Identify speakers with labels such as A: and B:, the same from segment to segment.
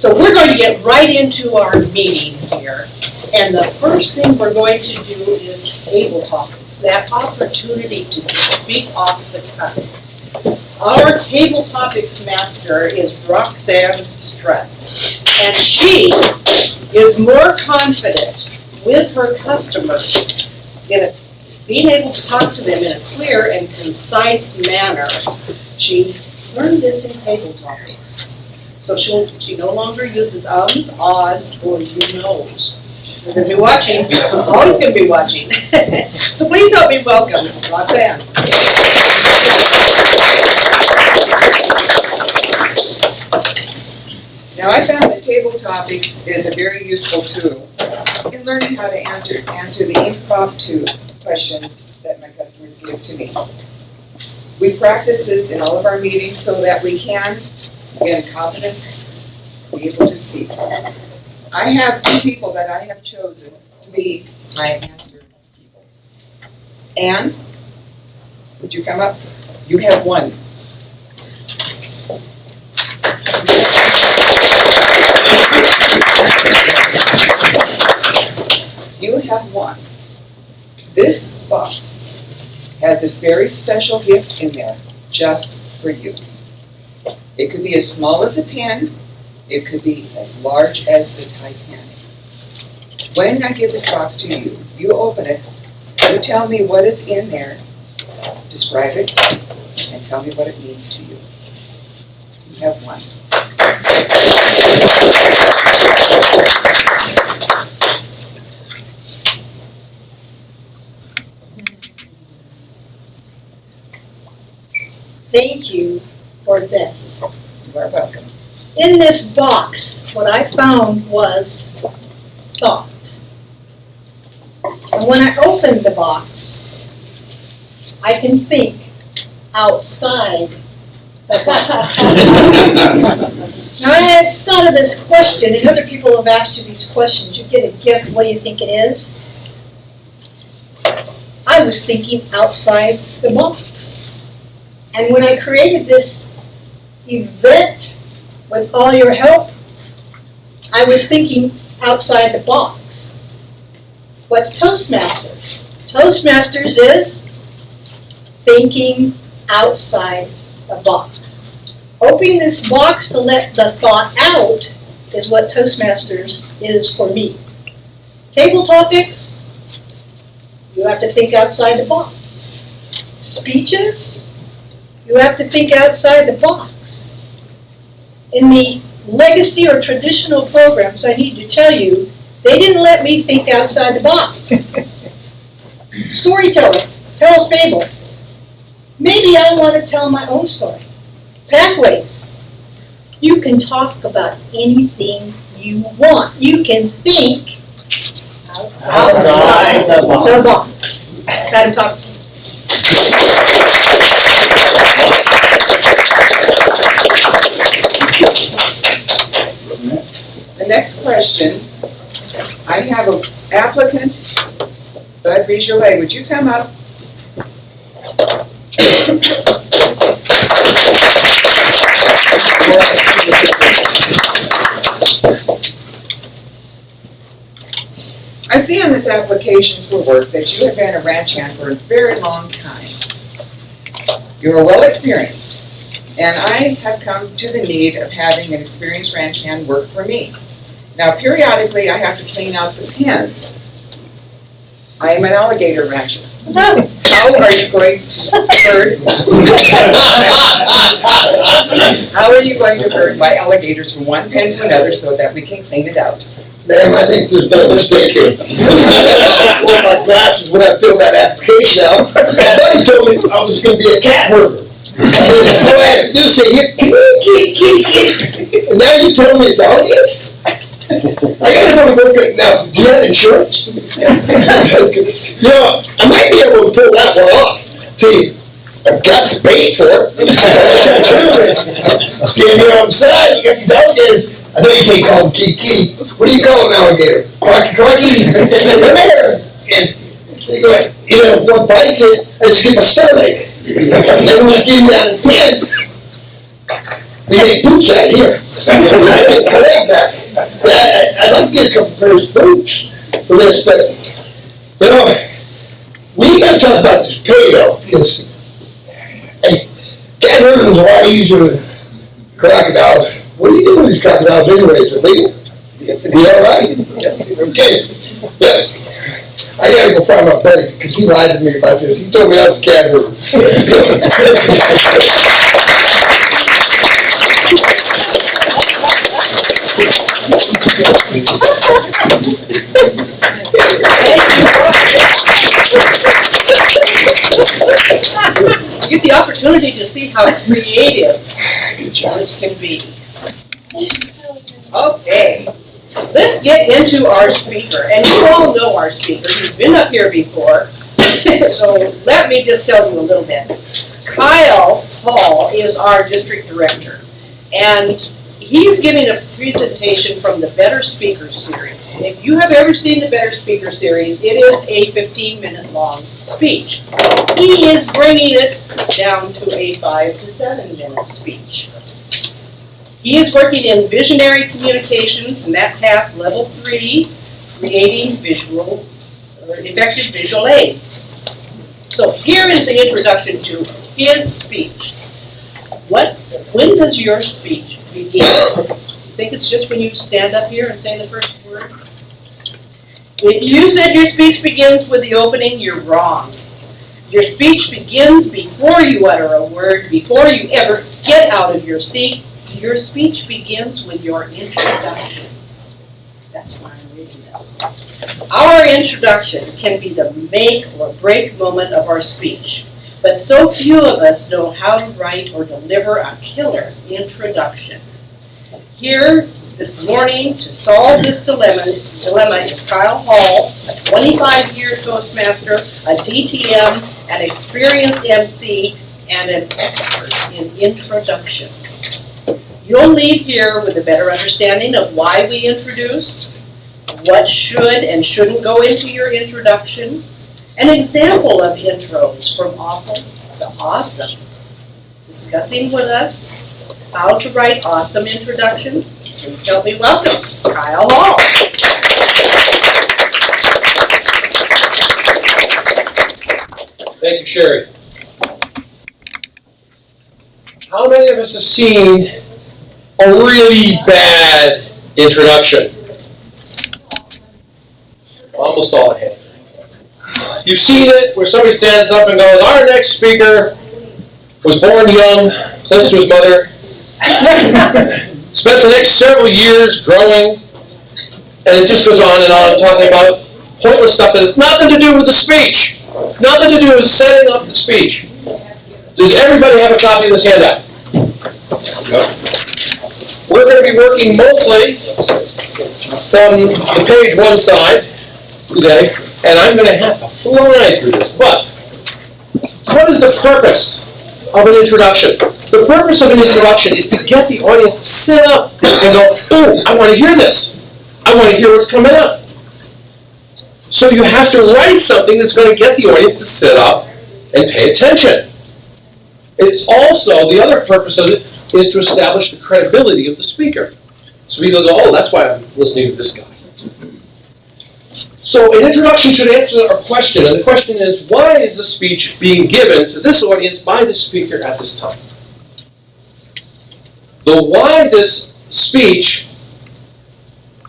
A: So we're going to get right into our meeting here. And the first thing we're going to do is table topics, that opportunity to speak off the cuff. Our table topics master is Roxanne Stress, and she is more confident with her customers in being able to talk to them in a clear and concise manner. She learned this in table topics. So she no longer uses ums, ahs, or you knows. We're going to be watching. I'm always going to be watching. So please help me welcome Roxanne.
B: Now I found that table topics is a very useful tool in learning how to answer the impromptu questions that my customers give to me. We practice this in all of our meetings so that we can, again, confidence, be able to speak. I have two people that I have chosen to be my answer people. Anne, would you come up? You have one. You have one. This box has a very special gift in there just for you. It could be as small as a pen. It could be as large as the Titanic. When I give this box to you, you open it, you tell me what is in there, describe it, and tell me what it means to you. You have one.
C: Thank you for this.
B: You are welcome.
C: In this box, what I found was thought. And when I opened the box, I can think outside the box. Now, I had thought of this question, and other people have asked you these questions. You get a gift, what do you think it is? I was thinking outside the box. And when I created this event with all your help, I was thinking outside the box. What's Toastmasters? Toastmasters is thinking outside the box. Opening this box to let the thought out is what Toastmasters is for me. Table topics, you have to think outside the box. Speeches, you have to think outside the box. In the legacy or traditional programs, I need to tell you, they didn't let me think outside the box. Storyteller, tell a fable. Maybe I want to tell my own story. Pathways, you can talk about anything you want. You can think outside the box. Madam Talk.
B: The next question, I have an applicant, Bud Bijolet. Would you come up? I see on this application for work that you have been a ranch hand for a very long time. You are well experienced, and I have come to the need of having an experienced ranch hand work for me. Now, periodically, I have to clean out the pens. I am an alligator rancher. How are you going to herd? How are you going to herd my alligators from one pen to another so that we can clean it out?
D: Ma'am, I think there's been a mistake here. I wore my glasses when I filled that application out. My buddy told me I was going to be a cat herder. And all I had to do is say, here, come here, kitty. And now you tell me it's alligators? I gotta go to work at now. Do you have insurance? That's good. You know, I might be able to pull that one off. See, I've got to pay for it. Stand here on the side, you got these alligators. I know you can't call them kitty. What do you call an alligator? Crocky. Come here. And they go ahead. You know, if one bites it, I just get my stomach. And then when I get him out of the pen, we make boots out here. I like that. I'd like to get a couple pairs of boots for this, but, you know, we gotta talk about this pay though, because, hey, cat herding is a lot easier than crocodiles. What are you doing with these crocodiles anyways? Are they,
B: Yes, it
D: be
B: is.
D: all right?
B: Yes, it is.
D: Okay, yeah. I gotta go find my buddy, because he lied to me about this. He told me I was a cat herder.
A: You get the opportunity to see how creative this can be. Okay, let's get into our speaker, and you all know our speaker, he's been up here before, so let me just tell you a little bit. Kyle Hall is our district director, and he's giving a presentation from the Better Speaker Series. If you have ever seen the Better Speaker Series, it is a 15-minute long speech. He is bringing it down to a 5 to 7 minute speech. He is working in visionary communications, Matt Path Level 3, creating effective visual aids. So here is the introduction to his speech. When does your speech begin? You think it's just when you stand up here and say the first word? If you said your speech begins with the opening, you're wrong. Your speech begins before you utter a word, before you ever get out of your seat. Your speech begins with your introduction. That's why I'm reading this. Our introduction can be the make or break moment of our speech, but so few of us know how to write or deliver a killer introduction. Here this morning to solve this dilemma is Kyle Hall, a 25-year Toastmaster, a DTM, an experienced MC, and an expert in introductions. You'll leave here with a better understanding of why we introduce, what should and shouldn't go into your introduction, an example of intros from awful to awesome, discussing with us how to write awesome introductions. Please help me welcome Kyle Hall.
E: Thank you, Sherry. How many of us have seen a really bad introduction? Almost all have. You've seen it where somebody stands up and goes, our next speaker was born young, close to his mother, spent the next several years growing, and it just goes on and on, talking about pointless stuff that has nothing to do with the speech, nothing to do with setting up the speech. Does everybody have a copy of this handout? We're going to be working mostly from the page one side today, and I'm going to have to fly through this. But what is the purpose of an introduction? The purpose of an introduction is to get the audience to sit up and go, ooh, I want to hear this. I want to hear what's coming up. So you have to write something that's going to get the audience to sit up and pay attention. It's also, the other purpose of it is to establish the credibility of the speaker. So people go, oh, that's why I'm listening to this guy. So an introduction should answer a question, and the question is, why is the speech being given to this audience by the speaker at this time? The why this speech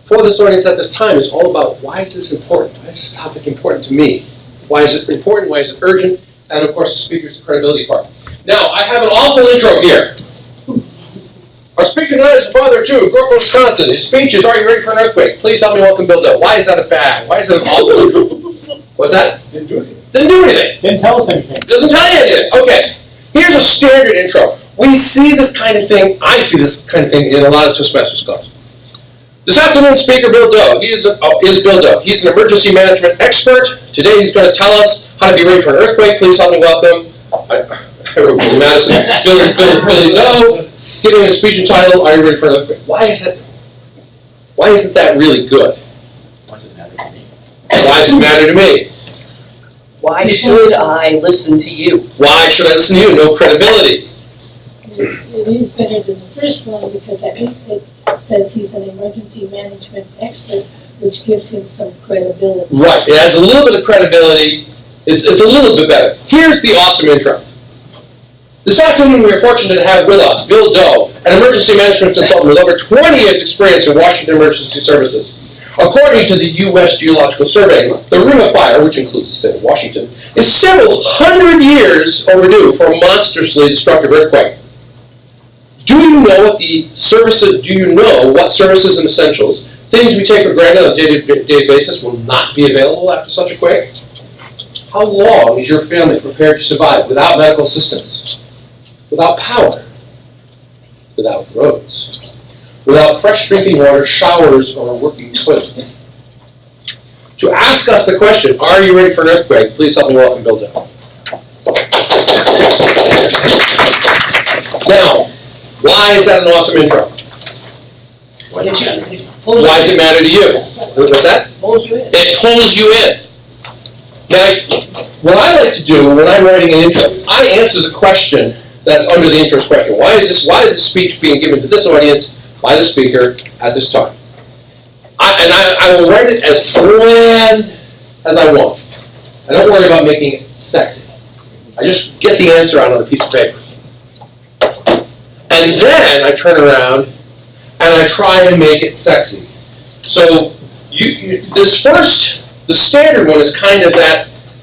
E: for this audience at this time is all about, why is this important? Why is this topic important to me? Why is it important? Why is it urgent? And of course, the speaker's credibility part. Now, I have an awful intro here. Our speaker tonight is a brother too, grew up in Wisconsin. His speech is, are you ready for an earthquake? Please help me welcome Bill Doe. Why is that a bad? Why is it an awful intro? What's that?
F: Didn't do anything.
E: Didn't do anything.
F: Didn't tell us anything.
E: Doesn't tell you anything. Okay. Here's a standard intro. We see this kind of thing, I see this kind of thing in a lot of Toastmasters clubs. This afternoon, Speaker Bill Doe. He is Bill Doe. He's an emergency management expert. Today he's going to tell us how to be ready for an earthquake. Please help me welcome Madison, Billy Doe, giving a speech entitled, Are You Ready for an Earthquake? Why isn't that really good?
F: Why does it matter to me?
E: Why does it matter to me?
G: Why should I listen to you?
E: Why should I listen to you? No credibility.
H: It is better than the first one because at least says he's an emergency management expert, which gives him some credibility.
E: Right, it adds a little bit of credibility. It's a little bit better. Here's the awesome intro. This afternoon, we are fortunate to have with us Bill Doe, an emergency management consultant with over 20 years' experience in Washington Emergency Services. According to the U.S. Geological Survey, the Ring of Fire, which includes the state of Washington, is several hundred years overdue for a monstrously destructive earthquake. Do you know what services and essentials, things we take for granted on a day-to-day basis, will not be available after such a quake? How long is your family prepared to survive without medical assistance, without power, without roads, without fresh drinking water, showers, or a working toilet? To ask us the question, are you ready for an earthquake? Please help me welcome Bill Doe. Now, why is that an awesome intro?
F: Why does it matter?
E: Why does it matter to you? What's that?
H: Pulls you in.
E: It pulls you in. Now, what I like to do when I'm writing an intro is I answer the question that's under the intro's question. Why is this speech being given to this audience by the speaker at this time? I will write it as bland as I want. I don't worry about making it sexy. I just get the answer out on a piece of paper. And then I turn around and I try to make it sexy. So the standard one is kind of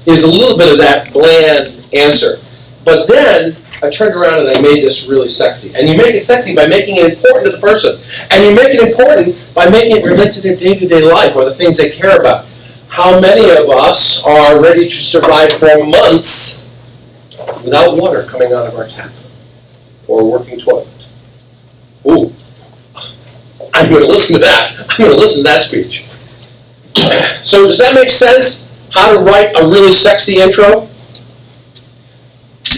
E: is a little bit of that bland answer. But then I turned around and I made this really sexy. And you make it sexy by making it important to the person. And you make it important by making it relate to their day-to-day life or the things they care about. How many of us are ready to survive for months without water coming out of our tap or a working toilet? Ooh, I'm going to listen to that. I'm going to listen to that speech. So does that make sense? How to write a really sexy intro?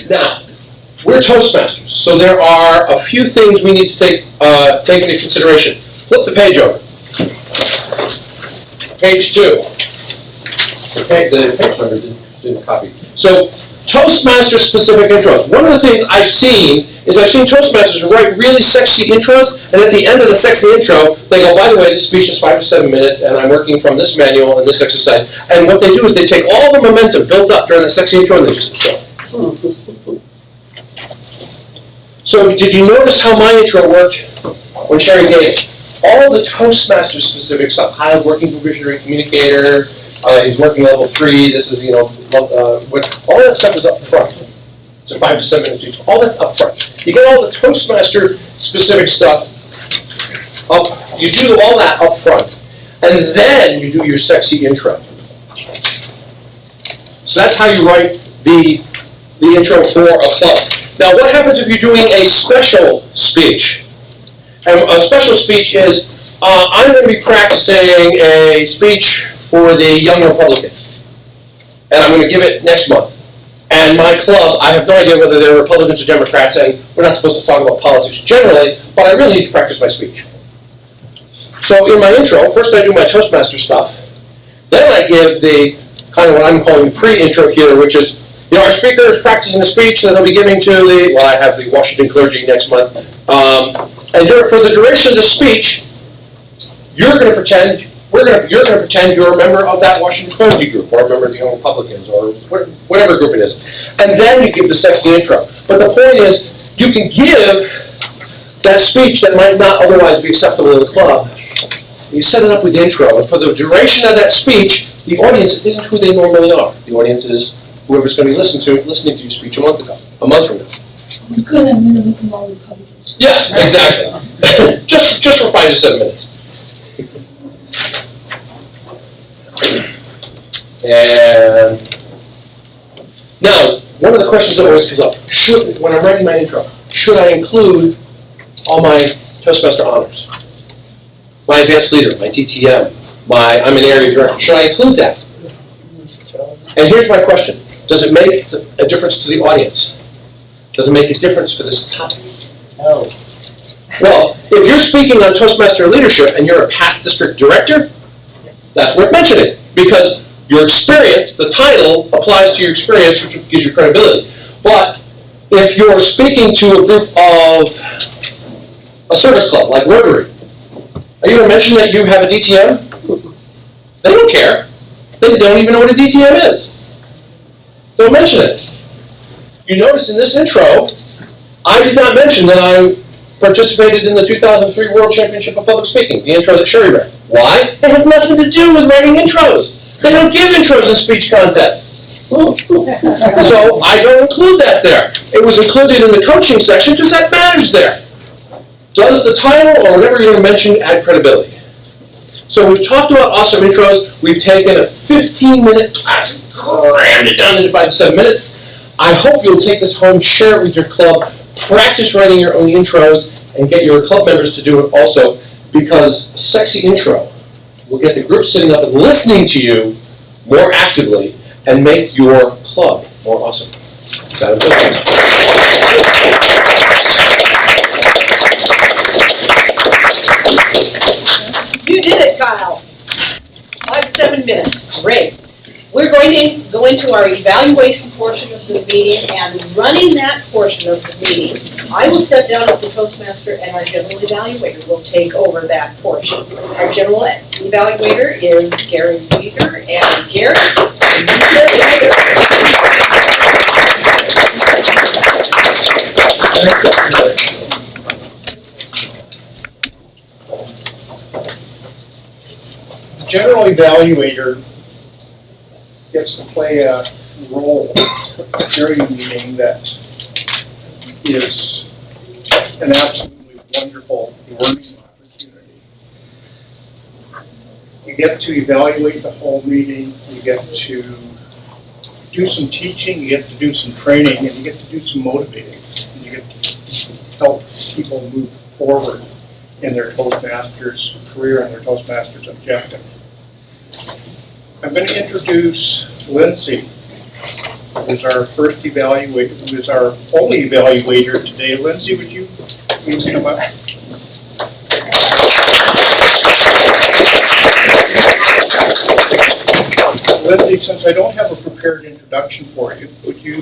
E: Now, we're Toastmasters, so there are a few things we need to take into consideration. Flip the page over. Page 2. Okay, the page number didn't copy. So, Toastmasters specific intros. One of the things I've seen Toastmasters write really sexy intros, and at the end of the sexy intro, they go, by the way, this speech is 5 to 7 minutes, and I'm working from this manual and this exercise. And what they do is they take all the momentum built up during the sexy intro and they just kill it. So did you notice how my intro worked when Sherry gave it? All the Toastmasters specific stuff, Kyle's working provisionary communicator, he's working level 3, this is, all that stuff is up front. It's a 5 to 7 minute speech. All that's up front. You get all the Toastmaster specific stuff up, you do all that up front. And then you do your sexy intro. So that's how you write the intro for a club. Now what happens if you're doing a special speech? And a special speech is, I'm going to be practicing a speech for the young Republicans. And I'm going to give it next month. And my club, I have no idea whether they're Republicans or Democrats, and we're not supposed to talk about politics generally, but I really need to practice my speech. So in my intro, first I do my Toastmaster stuff, then I give the kind of what I'm calling pre-intro here, which is, our speaker is practicing a speech that they'll be giving to I have the Washington clergy next month, and for the duration of the speech, you're going to pretend you're a member of that Washington clergy group, or a member of the Young Republicans, or whatever group it is. And then you give the sexy intro. But the point is, you can give that speech that might not otherwise be acceptable in the club. You set it up with the intro, and for the duration of that speech, the audience isn't who they normally are. The audience is whoever's going to be listening to your speech a month from now.
H: Good, I'm going to make them all Republicans.
E: Yeah, exactly. just for 5 to 7 minutes. And now, one of the questions that always comes up, when I'm writing my intro, should I include all my Toastmaster honors? My advanced leader, my TTM, I'm an area director, should I include that? And here's my question, does it make a difference to the audience? Does it make a difference for this topic?
G: No.
E: Well, if you're speaking on Toastmaster leadership and you're a past district director, that's worth mentioning, because your experience, the title, applies to your experience, which gives you credibility. But if you're speaking to a group of a service club, like Rotary, you gonna mention that you have a DTM? They don't care. They don't even know what a DTM is. Don't mention it. You notice in this intro, I did not mention that I participated in the 2003 World Championship of Public Speaking, the intro that Sherry read. Why? It has nothing to do with writing intros. They don't give intros in speech contests. So I don't include that there. It was included in the coaching section because that matters there. Does the title or whatever you're going to mention add credibility? So we've talked about awesome intros. We've taken a 15-minute class, crammed it down into 5 to 7 minutes. I hope you'll take this home, share it with your club, practice writing your own intros, and get your club members to do it also, because a sexy intro will get the group sitting up and listening to you more actively and make your club more awesome. Madam President.
A: You did it, Kyle. 5 to 7 minutes, great. We're going to go into our evaluation portion of the meeting, and running that portion of the meeting, I will step down as the Toastmaster and our general evaluator will take over that portion. Our general evaluator is Gary Weaver, and Gary,
I: The general evaluator gets to play a role during the meeting that is an absolutely wonderful learning opportunity. You get to evaluate the whole meeting, you get to do some teaching, you get to do some training, and you get to do some motivating. And you get to help people move forward in their Toastmasters career and their Toastmasters objective. I'm going to introduce Lindsay, who's our first evaluator, who is our only evaluator today. Lindsay, would you please come up? Lindsay, since I don't have a prepared introduction for you, would you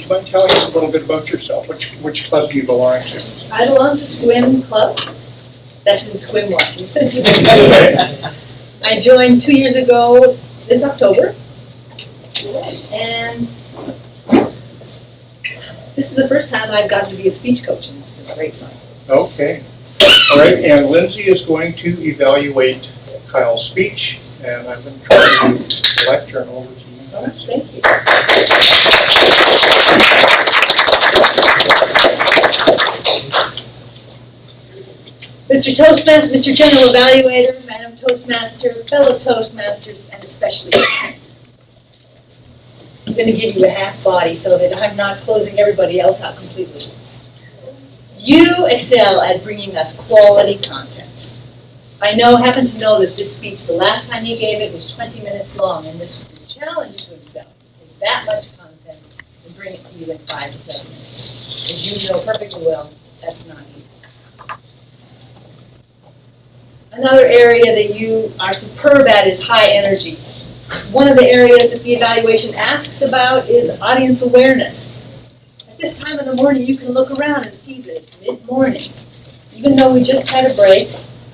I: mind telling us a little bit about yourself? Which club do you belong to?
C: I belong to Squim Club. That's in Squim, Washington. I joined 2 years ago this October. And this is the first time I've gotten to be a speech coach, and it's been great fun.
I: Okay. All right, and Lindsay is going to evaluate Kyle's speech, and I'm going to try to lecture over to you guys.
C: Thank you. Mr. Toastmaster, Mr. General Evaluator, Madam Toastmaster, fellow Toastmasters, and especially I'm going to give you a half body so that I'm not closing everybody else out completely. You excel at bringing us quality content. I happen to know that this speech, the last time he gave it, was 20 minutes long, and this was his challenge to himself. Take that much content and bring it to you in 5 to 7 minutes. As you know perfectly well, that's not easy. Another area that you are superb at is high energy. One of the areas that the evaluation asks about is audience awareness. At this time of the morning, you can look around and see that it's mid-morning. Even though we just had a break,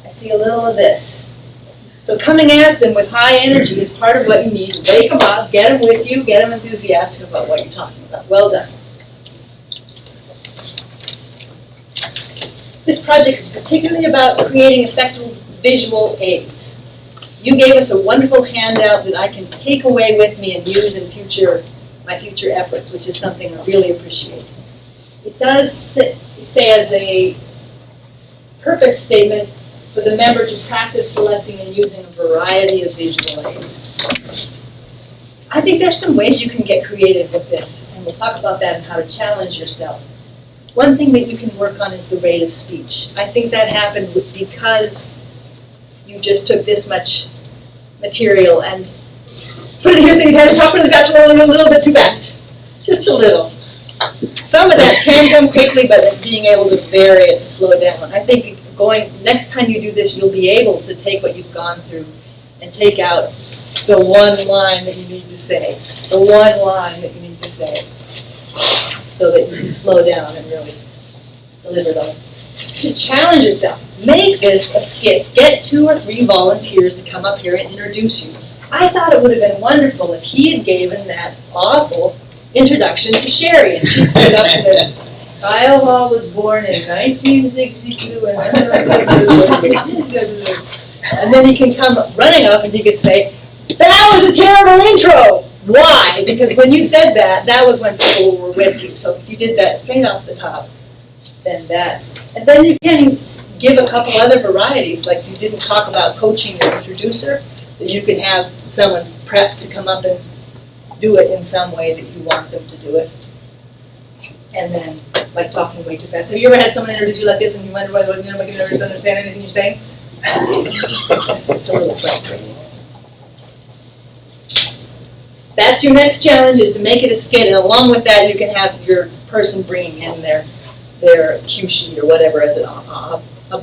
C: I see a little of this. So coming at them with high energy is part of what you need to wake them up, get them with you, get them enthusiastic about what you're talking about. Well done. This project is particularly about creating effective visual aids. You gave us a wonderful handout that I can take away with me and use in my future efforts, which is something I really appreciate. It does say as a purpose statement for the member to practice selecting and using a variety of visual aids. I think there's some ways you can get creative with this, and we'll talk about that and how to challenge yourself. One thing that you can work on is the rate of speech. I think that happened because you just took this much material and put it here so you had to talk really fast, a little bit too fast. Just a little. Some of that can come quickly, but being able to vary it and slow down. I think next time you do this, you'll be able to take what you've gone through and take out the one line that you need to say. The one line that you need to say. So that you can slow down and really deliver those. to challenge yourself. Make this a skit. Get 2 or 3 volunteers to come up here and introduce you. I thought it would have been wonderful if he had given that awful introduction to Sherry, and she stood up and said, Kyle Hall was born in 1962, and then he can come running up and he could say, that was a terrible intro! Why? Because when you said that, that was when people were with you. So if you did that straight off the top, then and then you can give a couple other varieties, like you didn't talk about coaching your introducer, that you can have someone prep to come up and do it in some way that you want them to do it. And then, like talking way too fast. Have you ever had someone introduce you like this and you wonder whether you're making others understand anything you're saying? It's a little frustrating. That's your next challenge, is to make it a skit, and along with that, you can have your person bringing in their cue sheet or whatever as a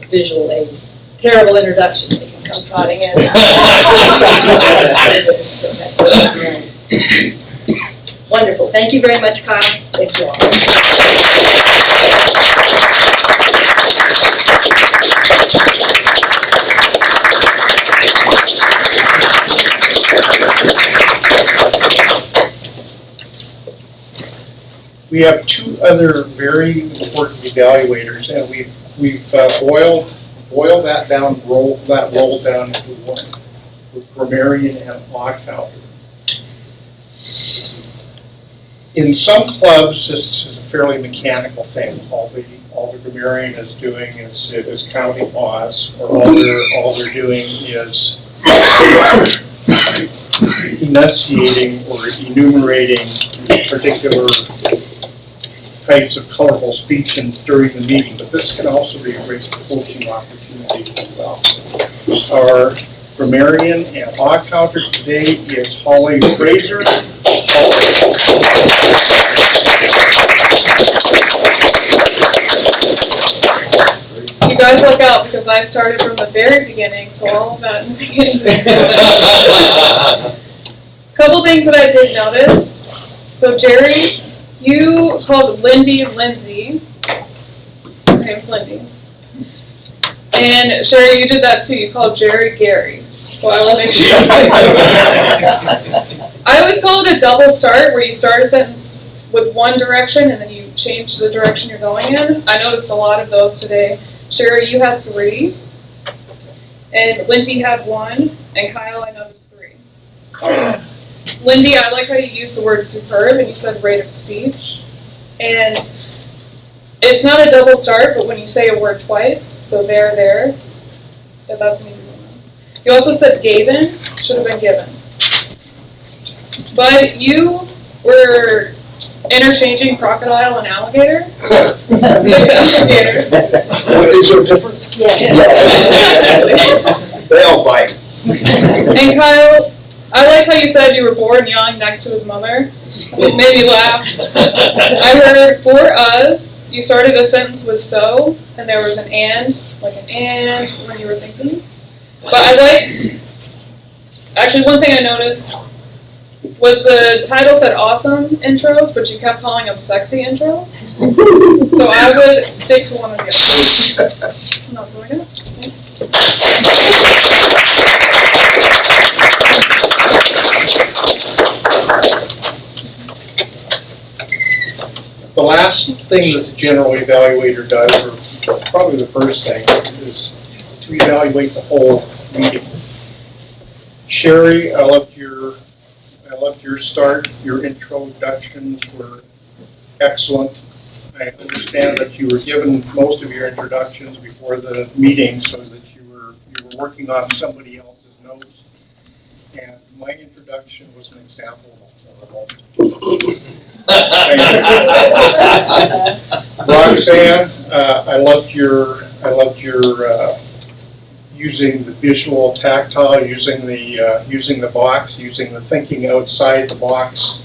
C: visual aid. Terrible introduction, they can come trotting in. Wonderful, thank you very much, Kyle. Thank you all.
I: We have 2 other very important evaluators, and we've boiled that down, rolled down into one, with grammarian and counter. In some clubs, this is a fairly mechanical thing. All the grammarian is doing is counting laws, or all they're doing is enunciating or enumerating particular types of colorful speech during the meeting, but this can also be a great coaching opportunity as well. Our grammarian and law counter today is Holly Fraser.
J: You guys look out, because I started from the very beginning, so all of that in the beginning. Couple things that I did notice. So Jerry, you called Lindy Lindsay. Her name's Lindy. And Sherry, you did that too. You called Jerry Gary. So I will make sure. I always call it a double start, where you start a sentence with one direction and then you change the direction you're going in. I noticed a lot of those today. Sherry, you had 3. And Lindy had 1. And Kyle, I noticed 3. Lindy, I like how you used the word superb and you said rate of speech. And it's not a double start, but when you say a word twice, so there, yeah, that's an easy one. You also said gaven, should have been given. But you were interchanging crocodile and alligator. Stick to alligator.
D: Is there a difference?
C: Yeah.
D: They all bite.
J: And Kyle, I liked how you said you were born young next to his mother. This made me laugh. I heard for us, you started a sentence with so, and there was an and, like an and when you were thinking. But I liked, actually one thing I noticed was the title said awesome intros, but you kept calling them sexy intros. So I would stick to one or the other. And that's what I got.
I: The last thing that the general evaluator does, or probably the first thing, is to evaluate the whole meeting. Sherry, I loved your start. Your introductions were excellent. I understand that you were given most of your introductions before the meeting, so that you were working on somebody else's notes. And my introduction was an example of Roxanne, I loved your using the visual, tactile, using the box, using the thinking outside the box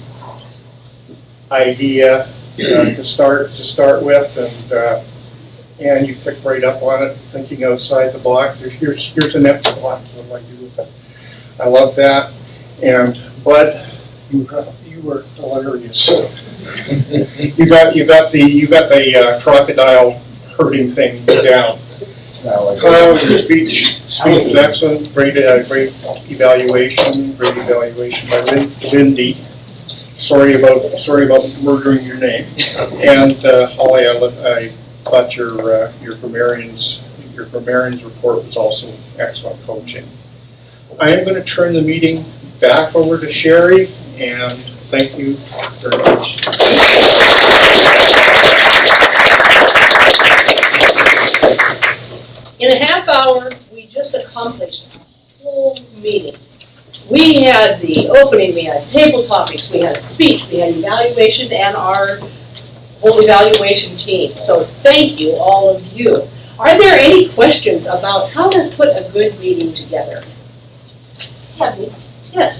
I: idea to start with, and you picked right up on it, thinking outside the box. Here's an empty box. What do I do with it? I love that. And Bud, you were hilarious. You got the crocodile herding things down.
D: Now,
I: Kyle, your speech was excellent, great evaluation by Lindy. Sorry about murdering your name. And Holly, I thought your grammarian's report was also excellent coaching. I am going to turn the meeting back over to Sherry, and thank you very much.
A: In a half hour, we just accomplished a whole meeting. We had the opening, we had table topics, we had a speech, we had evaluation, and our whole evaluation team. So thank you, all of you. Are there any questions about how to put a good meeting together? Yes.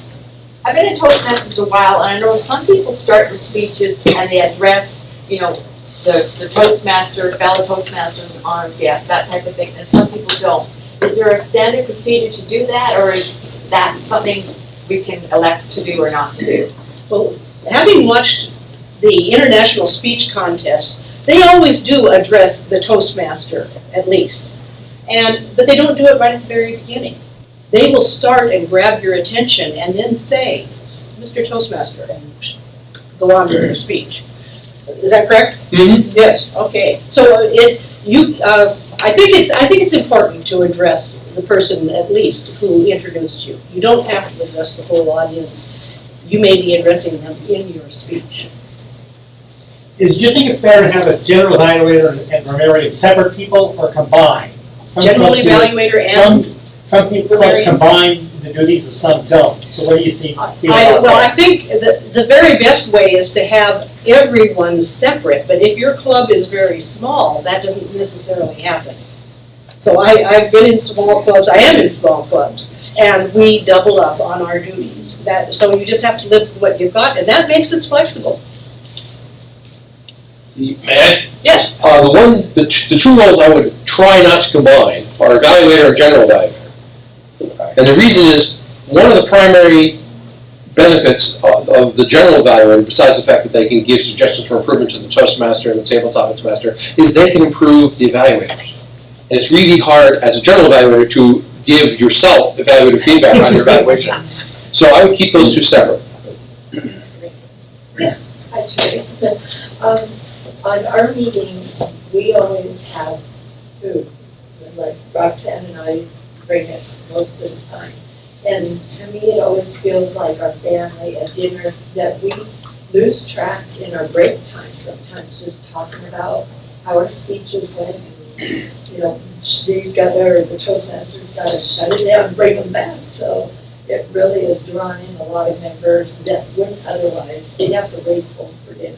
K: I've been in Toastmasters a while, and I know some people start with speeches and they address, you know, the Toastmaster, fellow Toastmasters, honored guests, that type of thing, and some people don't. Is there a standard procedure to do that, or is that something we can elect to do or not to do?
A: Well, having watched the international speech contests, they always do address the Toastmaster, at least. But they don't do it right at the very beginning. They will start and grab your attention and then say, Mr. Toastmaster, and go on with their speech. Is that correct?
E: Mm-hmm.
A: Yes, okay. So I think it's important to address the person at least who introduced you. You don't have to address the whole audience. You may be addressing them in your speech.
L: Do you think it's better to have a general evaluator and grammarian separate people or combined?
A: General evaluator and
L: some people combine the duties and some don't. So what do you think?
A: I think the very best way is to have everyone separate, but if your club is very small, that doesn't necessarily happen. So I've been in small clubs, I am in small clubs, and we double up on our duties. So you just have to live with what you've got, and that makes us flexible.
E: May I?
A: Yes.
E: The two roles I would try not to combine are evaluator and general evaluator. And the reason is, one of the primary benefits of the general evaluator, besides the fact that they can give suggestions for improvement to the Toastmaster and the Table Topics Master, is they can improve the evaluators. And it's really hard as a general evaluator to give yourself evaluative feedback on your evaluation. So I would keep those two separate.
A: Yes.
H: Hi, Sherry. On our meetings, we always have food. Like Roxanne and I bring it most of the time. And to me, it always feels like our family, a dinner, that we lose track in our break time sometimes, just talking about how our speeches went. And, you know, the Toastmasters got to shut it down and bring them back. So it really is drawing in a lot of members that wouldn't otherwise. They'd have to race home for dinner.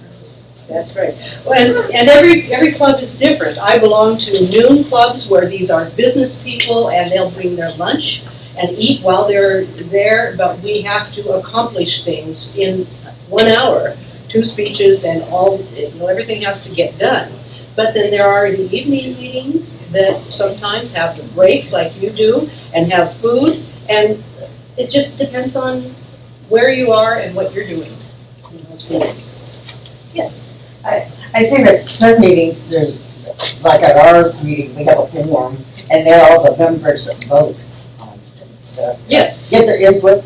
A: That's right. Well, and every club is different. I belong to noon clubs where these are business people and they'll bring their lunch and eat while they're there, but we have to accomplish things in 1 hour, 2 speeches and all, everything has to get done. But then there are the evening meetings that sometimes have the breaks like you do and have food, and it just depends on where you are and what you're doing in those meetings. Yes.
M: I see that some meetings, there's, like at our meeting, we have a forum, and there all the members vote on stuff.
A: Yes.
M: Get their input.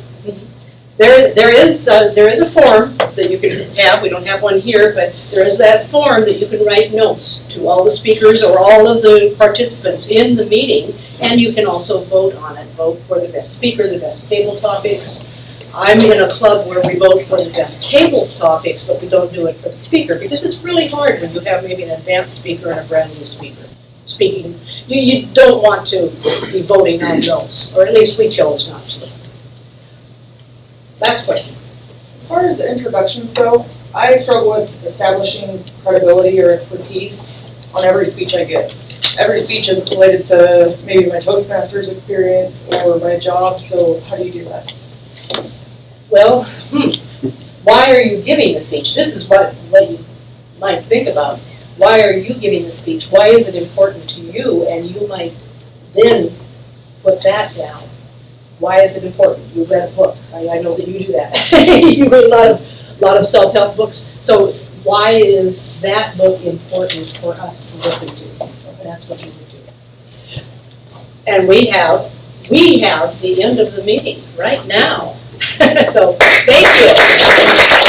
A: There is a form that you can have. We don't have one here, but there is that form that you can write notes to all the speakers or all of the participants in the meeting, and you can also vote on it. Vote for the best speaker, the best table topics. I'm in a club where we vote for the best table topics, but we don't do it for the speaker because it's really hard when you have maybe an advanced speaker and a brand new speaker speaking. You don't want to be voting on those, or at least we chose not to. Last question.
J: As far as the introductions go, I struggle with establishing credibility or expertise on every speech I give. Every speech is related to maybe my Toastmasters experience or my job, so how do you do that?
A: Well, why are you giving the speech? This is what you might think about. Why are you giving the speech? Why is it important to you? And you might then put that down. Why is it important? You read a book. I know that you do that. You read a lot of self-help books. So why is that book important for us to listen to? that's what you would do. And we have the end of the meeting right now. So, thank you.